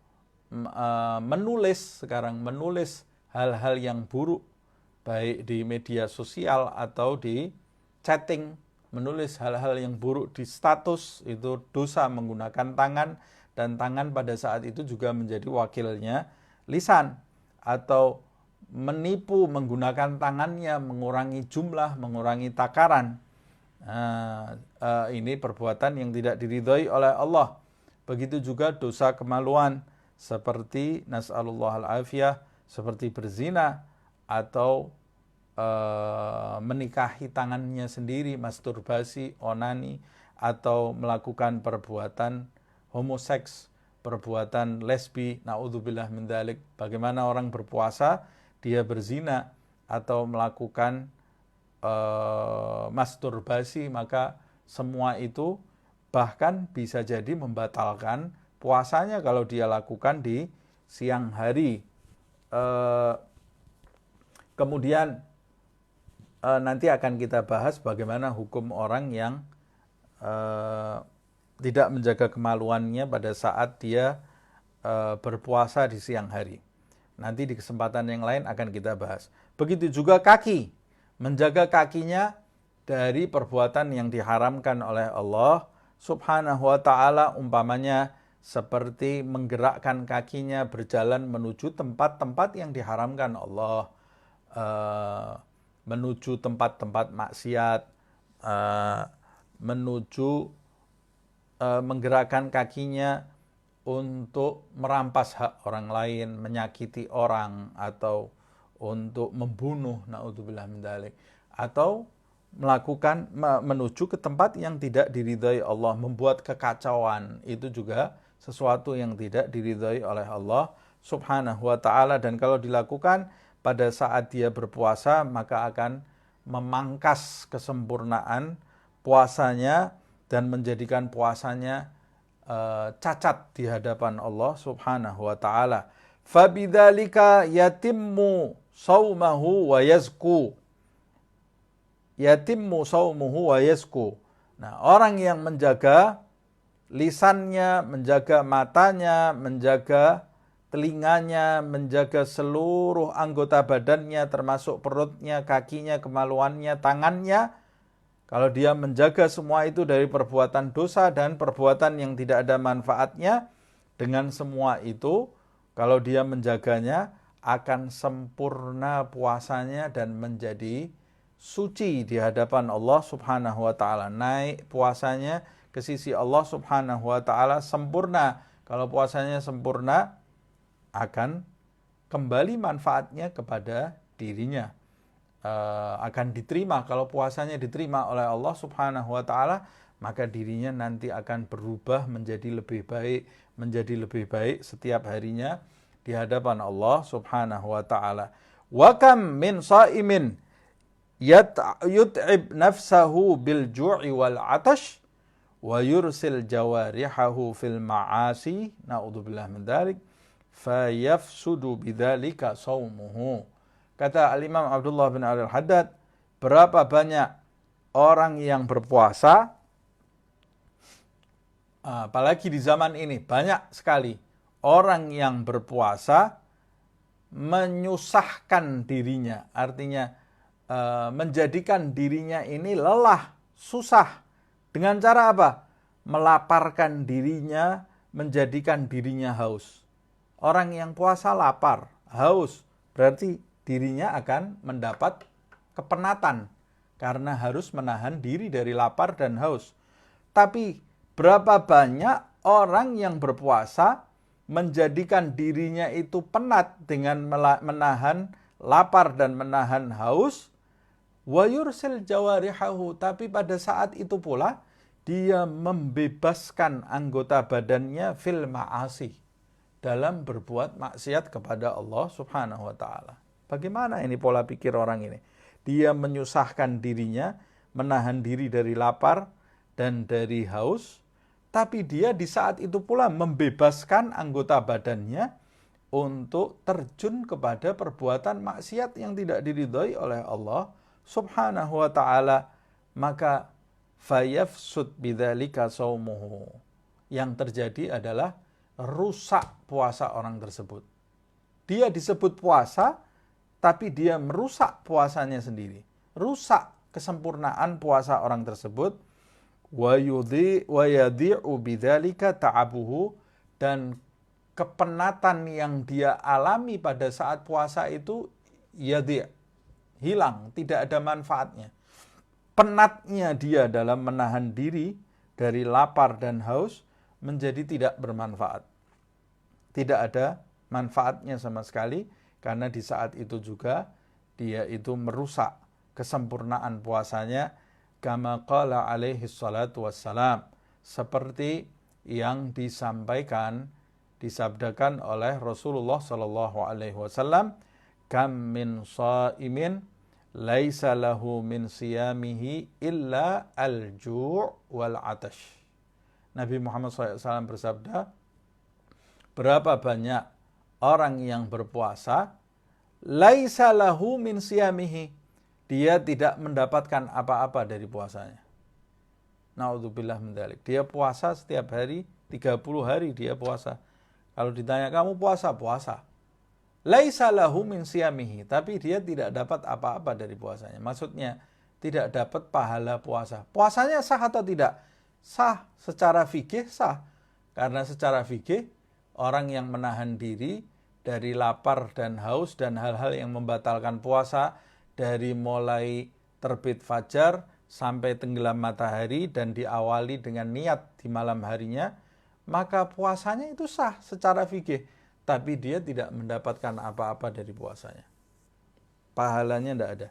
A: menulis hal-hal yang buruk baik di media sosial atau di chatting, menulis hal-hal yang buruk di status, itu dosa menggunakan tangan, dan tangan pada saat itu juga menjadi wakilnya lisan. Atau menipu menggunakan tangannya, mengurangi jumlah, mengurangi takaran. Ini perbuatan yang tidak diridhoi oleh Allah. Begitu juga dosa kemaluan, seperti nas'alullah al-afiyah, seperti berzina atau menikahi tangannya sendiri, masturbasi, onani, atau melakukan perbuatan homoseks, perbuatan lesbi, na'udzubillah min dzalik. Bagaimana orang berpuasa dia berzina atau melakukan masturbasi, maka semua itu bahkan bisa jadi membatalkan puasanya kalau dia lakukan di siang hari. Kemudian nanti akan kita bahas bagaimana hukum orang yang tidak menjaga kemaluannya pada saat dia berpuasa di siang hari. Nanti di kesempatan yang lain akan kita bahas. Begitu juga kaki, menjaga kakinya dari perbuatan yang diharamkan oleh Allah Subhanahu wa ta'ala, umpamanya seperti menggerakkan kakinya berjalan menuju tempat-tempat yang diharamkan Allah, menuju tempat-tempat maksiat, menggerakkan kakinya untuk merampas hak orang lain, menyakiti orang, atau untuk membunuh, na'udzubillah min dzalik, atau melakukan menuju ke tempat yang tidak diridhai Allah, membuat kekacauan, itu juga sesuatu yang tidak diridhai oleh Allah Subhanahu wa ta'ala. Dan kalau dilakukan pada saat dia berpuasa, maka akan memangkas kesempurnaan puasanya dan menjadikan puasanya cacat di hadapan Allah Subhanahu wa ta'ala. Fabidzalika yatimmu saumahu wa yazku. Yatimmu saumuhu wa yazku. Nah, orang yang menjaga lisannya, menjaga matanya, menjaga telinganya, menjaga seluruh anggota badannya termasuk perutnya, kakinya, kemaluannya, tangannya, kalau dia menjaga semua itu dari perbuatan dosa dan perbuatan yang tidak ada manfaatnya, dengan semua itu, kalau dia menjaganya, akan sempurna puasanya dan menjadi suci di hadapan Allah Subhanahu wa ta'ala. Naik puasanya ke sisi Allah Subhanahu wa ta'ala sempurna. Kalau puasanya sempurna, akan kembali manfaatnya kepada dirinya. Akan diterima. Kalau puasanya diterima oleh Allah Subhanahu wa ta'ala, maka dirinya nanti akan berubah menjadi lebih baik setiap harinya di hadapan Allah Subhanahu wa ta'ala. Wa kam min shaimin yut'ib nafsahu bil ju'i wal 'atash wa yursil jawarihahu fil ma'asi naudzubillah min dzalik fayafsudu bidzalika shaumuhu. Kata Al-Imam Abdullah bin Al-Haddad, berapa banyak orang yang berpuasa, apalagi di zaman ini banyak sekali orang yang berpuasa menyusahkan dirinya, artinya menjadikan dirinya ini lelah, susah. Dengan cara apa? Melaparkan dirinya, menjadikan dirinya haus. Orang yang puasa lapar, haus, berarti dirinya akan mendapat kepenatan karena harus menahan diri dari lapar dan haus. Tapi berapa banyak orang yang berpuasa menjadikan dirinya itu penat dengan menahan lapar dan menahan haus, wa yursil jawarihahu, tapi pada saat itu pula dia membebaskan anggota badannya fil ma'asi, dalam berbuat maksiat kepada Allah Subhanahu wa taala. Bagaimana ini pola pikir orang ini? Dia menyusahkan dirinya, menahan diri dari lapar dan dari haus, tapi dia di saat itu pula membebaskan anggota badannya untuk terjun kepada perbuatan maksiat yang tidak diridhai oleh Allah Subhanahu wa ta'ala. Maka fayafsud bidzalika shaumuhu. Yang terjadi adalah rusak puasa orang tersebut. Dia disebut puasa, tapi dia merusak puasanya sendiri. Rusak kesempurnaan puasa orang tersebut. Wa yadhi'u bidzalika ta'abuhu, dan kepenatan yang dia alami pada saat puasa itu hilang, tidak ada manfaatnya. Penatnya dia dalam menahan diri dari lapar dan haus menjadi tidak bermanfaat. Tidak ada manfaatnya sama sekali, karena di saat itu juga dia itu merusak kesempurnaan puasanya, kama qala alaihi salatu wassalam, seperti yang disabdakan oleh Rasulullah sallallahu alaihi wasallam, kam min shaimin laisa lahu min siyamihi illa al-ju' wal 'atash. Nabi Muhammad SAW bersabda, berapa banyak orang yang berpuasa, laisa lahu min siyamihi, dia tidak mendapatkan apa-apa dari puasanya. Naudzubillah min dzalik. Dia puasa setiap hari, 30 hari dia puasa. Kalau ditanya, kamu puasa? Puasa. Laisa lahu min siyamihi, tapi dia tidak dapat apa-apa dari puasanya. Maksudnya, tidak dapat pahala puasa. Puasanya sah atau tidak? Sah. Secara fikih sah. Karena secara fikih, orang yang menahan diri dari lapar dan haus dan hal-hal yang membatalkan puasa, dari mulai terbit fajar sampai tenggelam matahari dan diawali dengan niat di malam harinya, maka puasanya itu sah secara fikih, tapi dia tidak mendapatkan apa-apa dari puasanya. Pahalanya tidak ada.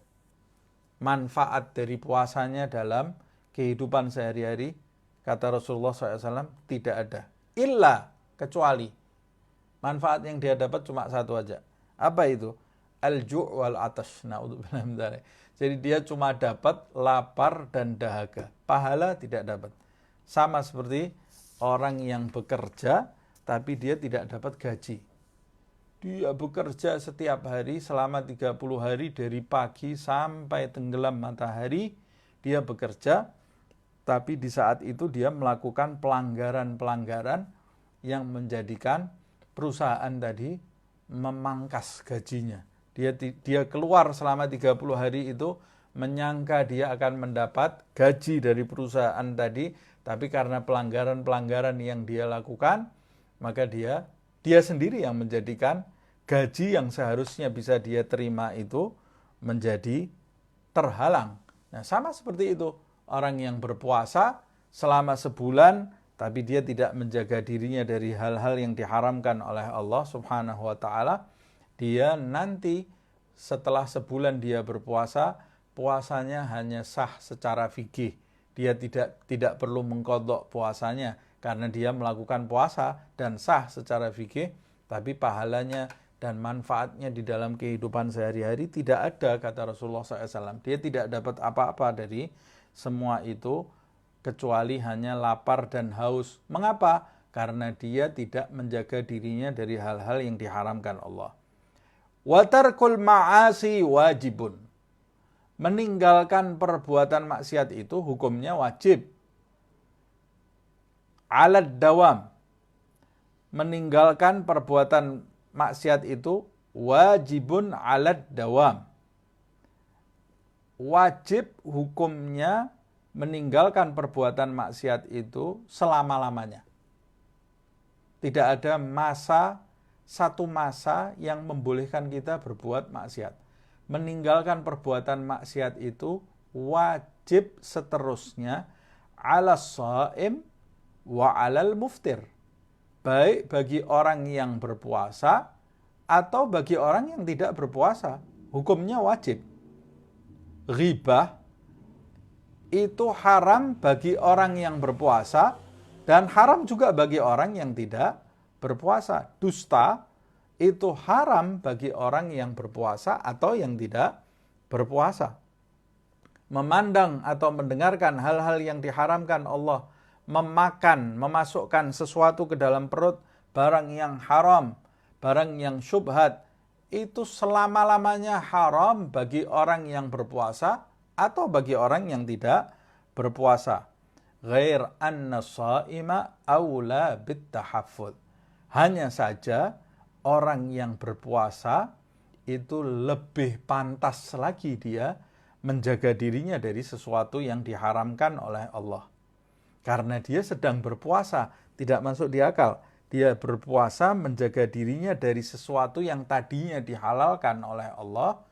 A: Manfaat dari puasanya dalam kehidupan sehari-hari, kata Rasulullah SAW, tidak ada. Illa, kecuali. Manfaat yang dia dapat cuma satu aja. Apa itu? Al-ju' wal 'atash. Naudzubillah min dzalik. Jadi dia cuma dapat lapar dan dahaga. Pahala tidak dapat. Sama seperti orang yang bekerja tapi dia tidak dapat gaji. Dia bekerja setiap hari selama 30 hari dari pagi sampai tenggelam matahari. Dia bekerja, tapi di saat itu dia melakukan pelanggaran-pelanggaran yang menjadikan perusahaan tadi memangkas gajinya. Dia keluar selama 30 hari itu menyangka dia akan mendapat gaji dari perusahaan tadi, tapi karena pelanggaran-pelanggaran yang dia lakukan, maka dia sendiri yang menjadikan gaji yang seharusnya bisa dia terima itu menjadi terhalang. Nah, sama seperti itu. Orang yang berpuasa selama sebulan, tapi dia tidak menjaga dirinya dari hal-hal yang diharamkan oleh Allah Subhanahu wa ta'ala, dia nanti setelah sebulan dia berpuasa, puasanya hanya sah secara fikih. Dia tidak perlu mengqadha puasanya karena dia melakukan puasa dan sah secara fikih, tapi pahalanya dan manfaatnya di dalam kehidupan sehari-hari tidak ada, kata Rasulullah SAW. Dia tidak dapat apa-apa dari semua itu kecuali hanya lapar dan haus. Mengapa? Karena dia tidak menjaga dirinya dari hal-hal yang diharamkan Allah. Wa tarkul ma'asi wajibun. Meninggalkan perbuatan maksiat itu hukumnya wajib. Alad dawam. Meninggalkan perbuatan maksiat itu wajibun alad dawam. Wajib hukumnya meninggalkan perbuatan maksiat itu selama-lamanya. Tidak ada satu masa yang membolehkan kita berbuat maksiat. Meninggalkan perbuatan maksiat itu wajib seterusnya ala shaim wa alal muftir. Baik bagi orang yang berpuasa atau bagi orang yang tidak berpuasa. Hukumnya wajib. Ghibah itu haram bagi orang yang berpuasa dan haram juga bagi orang yang tidak berpuasa. Dusta itu haram bagi orang yang berpuasa atau yang tidak berpuasa. Memandang atau mendengarkan hal-hal yang diharamkan Allah, memasukkan sesuatu ke dalam perut, barang yang haram, barang yang syubhat, itu selama-lamanya haram bagi orang yang berpuasa atau bagi orang yang tidak berpuasa. Ghair anna shaima aula bittahaffuz. Hanya saja orang yang berpuasa itu lebih pantas lagi dia menjaga dirinya dari sesuatu yang diharamkan oleh Allah. Karena dia sedang berpuasa, tidak masuk di akal. Dia berpuasa menjaga dirinya dari sesuatu yang tadinya dihalalkan oleh Allah,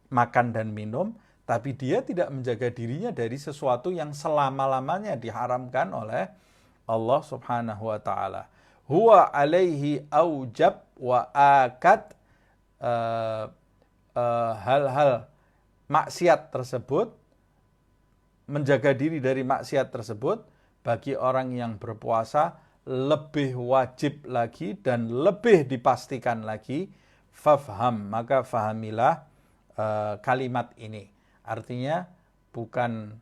A: makan dan minum, tapi dia tidak menjaga dirinya dari sesuatu yang selama-lamanya diharamkan oleh Allah Subhanahu wa ta'ala. Huwa alaihi aujab wa akad. Hal-hal maksiat tersebut, menjaga diri dari maksiat tersebut, bagi orang yang berpuasa lebih wajib lagi dan lebih dipastikan lagi. Fafham, maka fahamilah kalimat ini. Artinya bukan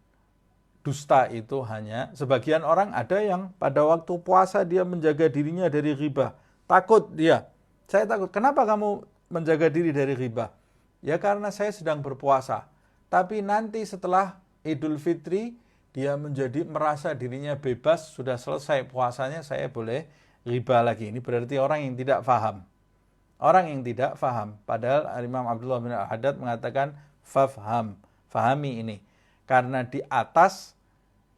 A: dusta itu hanya, sebagian orang ada yang pada waktu puasa dia menjaga dirinya dari ghibah. Takut dia. Saya takut. Kenapa kamu menjaga diri dari ghibah? Ya karena saya sedang berpuasa. Tapi nanti setelah Idul Fitri, dia merasa dirinya bebas, sudah selesai puasanya, saya boleh ghibah lagi. Ini berarti orang yang tidak faham. Orang yang tidak faham. Padahal Imam Abdullah bin Al-Haddad mengatakan fafham. Fahami ini. Karena di atas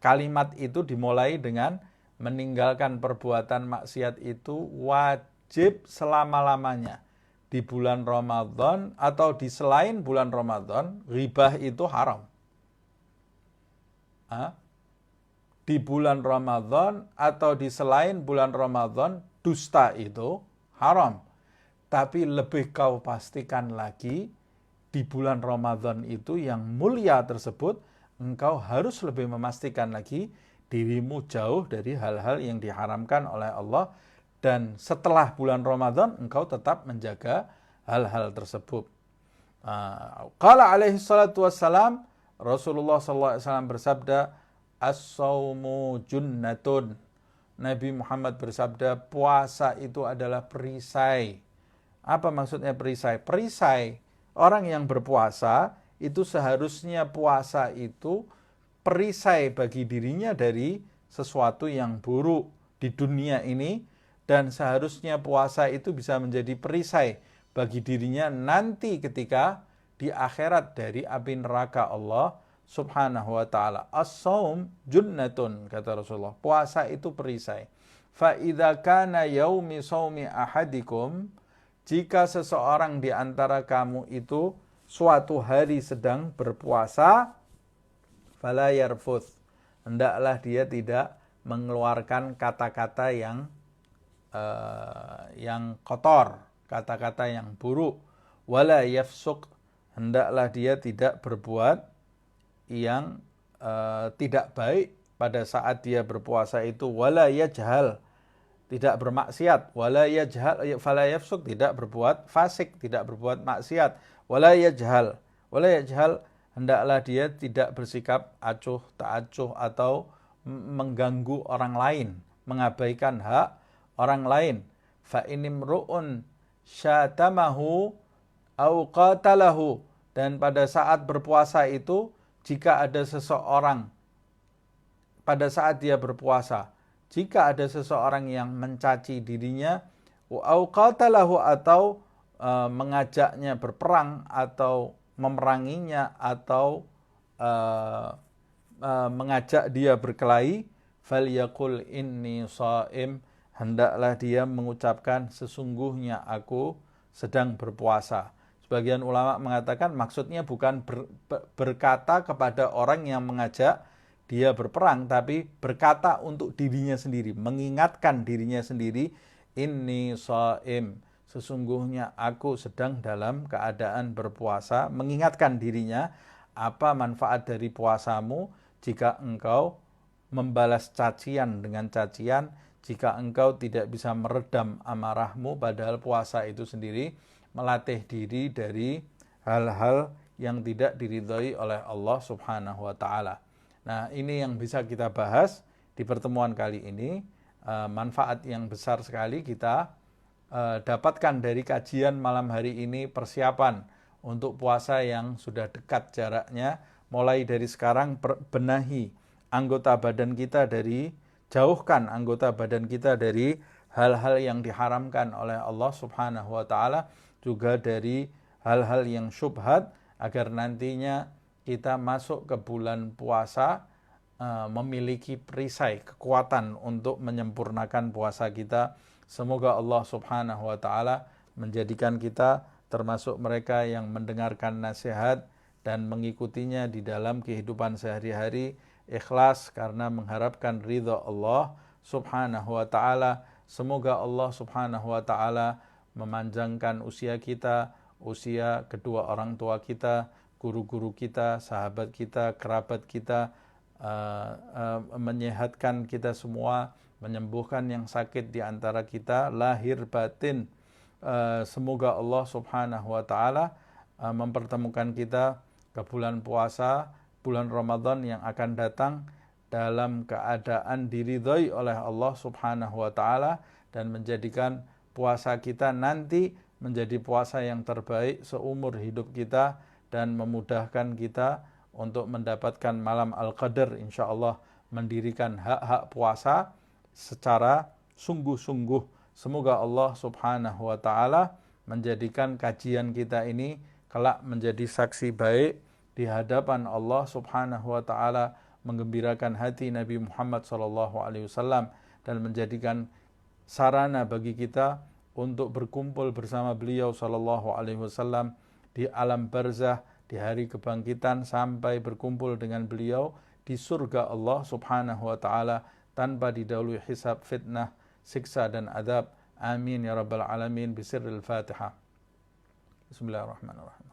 A: kalimat itu dimulai dengan meninggalkan perbuatan maksiat itu wajib selama-lamanya. Di bulan Ramadan atau di selain bulan Ramadan, ghibah itu haram. Di bulan Ramadan atau di selain bulan Ramadan, dusta itu haram. Tapi lebih kau pastikan lagi, di bulan Ramadan itu yang mulia tersebut, engkau harus lebih memastikan lagi dirimu jauh dari hal-hal yang diharamkan oleh Allah. Dan setelah bulan Ramadan, engkau tetap menjaga hal-hal tersebut. Qala alaihi salatu wassalam, Rasulullah SAW bersabda, as-sawmu junnatun. Nabi Muhammad bersabda, puasa itu adalah perisai. Apa maksudnya perisai? Perisai, orang yang berpuasa, itu seharusnya puasa itu perisai bagi dirinya dari sesuatu yang buruk di dunia ini. Dan seharusnya puasa itu bisa menjadi perisai bagi dirinya nanti ketika di akhirat dari api neraka Allah Subhanahu wa ta'ala. As-sawm junnatun, kata Rasulullah. Puasa itu perisai. Fa idza kana yaumi sawmi ahadikum, jika seseorang di antara kamu itu suatu hari sedang berpuasa, fala yarfuth, hendaklah dia tidak mengeluarkan kata-kata yang kotor, kata-kata yang buruk. Wala yafsuq, hendaklah dia tidak berbuat yang tidak baik pada saat dia berpuasa itu. Wala yajhal, tidak bermaksiat, wala yajhal fala yafsuk, tidak berbuat fasik, tidak berbuat maksiat, wala yajhal hendaklah dia tidak bersikap acuh tak acuh atau mengganggu orang lain, mengabaikan hak orang lain. Fa inimru'un syatamahu au qatalahu, dan pada saat berpuasa itu jika ada seseorang pada saat dia berpuasa, jika ada seseorang yang mencaci dirinya, au qatalahu, atau mengajaknya berperang atau memeranginya atau mengajak dia berkelahi, falyaqul inni shaim, hendaklah dia mengucapkan sesungguhnya aku sedang berpuasa. Sebagian ulama mengatakan maksudnya bukan berkata kepada orang yang mengajak dia berperang, tapi berkata untuk dirinya sendiri, mengingatkan dirinya sendiri, inni shaim, sesungguhnya aku sedang dalam keadaan berpuasa, mengingatkan dirinya apa manfaat dari puasamu jika engkau membalas cacian dengan cacian, jika engkau tidak bisa meredam amarahmu, padahal puasa itu sendiri melatih diri dari hal-hal yang tidak diridhai oleh Allah Subhanahu wa taala. Nah, ini yang bisa kita bahas di pertemuan kali ini. Manfaat yang besar sekali kita dapatkan dari kajian malam hari ini, persiapan untuk puasa yang sudah dekat jaraknya. Mulai dari sekarang benahi anggota badan kita dari, jauhkan anggota badan kita dari hal-hal yang diharamkan oleh Allah Subhanahu wa taala, juga dari hal-hal yang syubhat, agar nantinya kita masuk ke bulan puasa memiliki perisai, kekuatan untuk menyempurnakan puasa kita. Semoga Allah Subhanahu wa taala menjadikan kita termasuk mereka yang mendengarkan nasihat dan mengikutinya di dalam kehidupan sehari-hari, ikhlas karena mengharapkan ridha Allah Subhanahu wa taala. Semoga Allah Subhanahu wa taala memanjangkan usia kita, usia kedua orang tua kita, guru-guru kita, sahabat kita, kerabat kita, menyehatkan kita semua, menyembuhkan yang sakit di antara kita, lahir batin. Semoga Allah Subhanahu wa taala mempertemukan kita ke bulan puasa, bulan Ramadan yang akan datang dalam keadaan diridhai oleh Allah Subhanahu wa taala, dan menjadikan puasa kita nanti menjadi puasa yang terbaik seumur hidup kita, dan memudahkan kita untuk mendapatkan malam Al-Qadar, insyaallah mendirikan hak-hak puasa secara sungguh-sungguh. Semoga Allah Subhanahu wa taala menjadikan kajian kita ini kelak menjadi saksi baik di hadapan Allah Subhanahu wa taala, menggembirakan hati Nabi Muhammad sallallahu alaihi wasallam, dan menjadikan sarana bagi kita untuk berkumpul bersama beliau sallallahu alaihi wasallam di alam barzah, di hari kebangkitan, sampai berkumpul dengan beliau di surga Allah Subhanahu wa taala tanpa didahului hisab, fitnah, siksa dan adab. Amin ya rabbal alamin. Bisirril Fatihah. Bismillahirrahmanirrahim.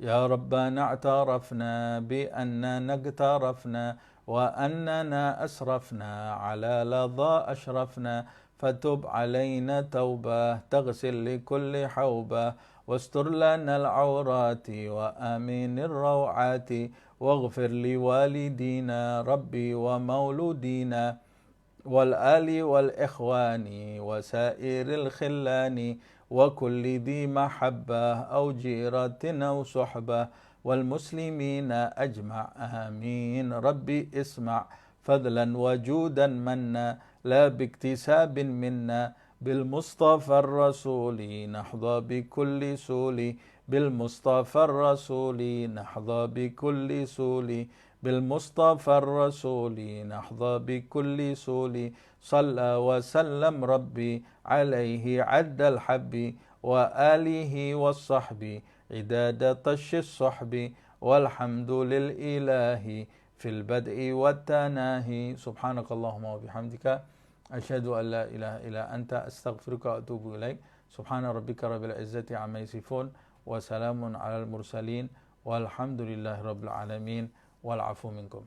A: يا ربنا اعترفنا بأننا اقترفنا وأننا أسرفنا على لظى أشرفنا، فتب علينا توبة تغسل لكل حوبة، واستر لنا العورات وآمن الروعات، واغفر لوالدينا ربي ومولودينا والآل والإخوان وسائر الخلان، وكل ذي محبة أو جيرة أو صحبة، والمسلمين أجمع آمين. ربي اسمع فضلا وجودا منا، لا باكتساب منا، بالمصطفى الرسول نحظى بكل سول، بالمصطفى الرسول نحظى بكل سول، بالمصطفى الرسول نحظى بكل سول. صلى وسلم ربي عليه عد الحب، وآله والصحب عداد طش الصحب، والحمد للإله في البدء والتناهي. سبحانك اللهم وبحمدك أشهد أن لا إله إلا أنت أستغفرك وأتوب إليك. سبحان ربك رب العزة عما يصفون وسلام على المرسلين والحمد لله رب العالمين. wal afu minkum.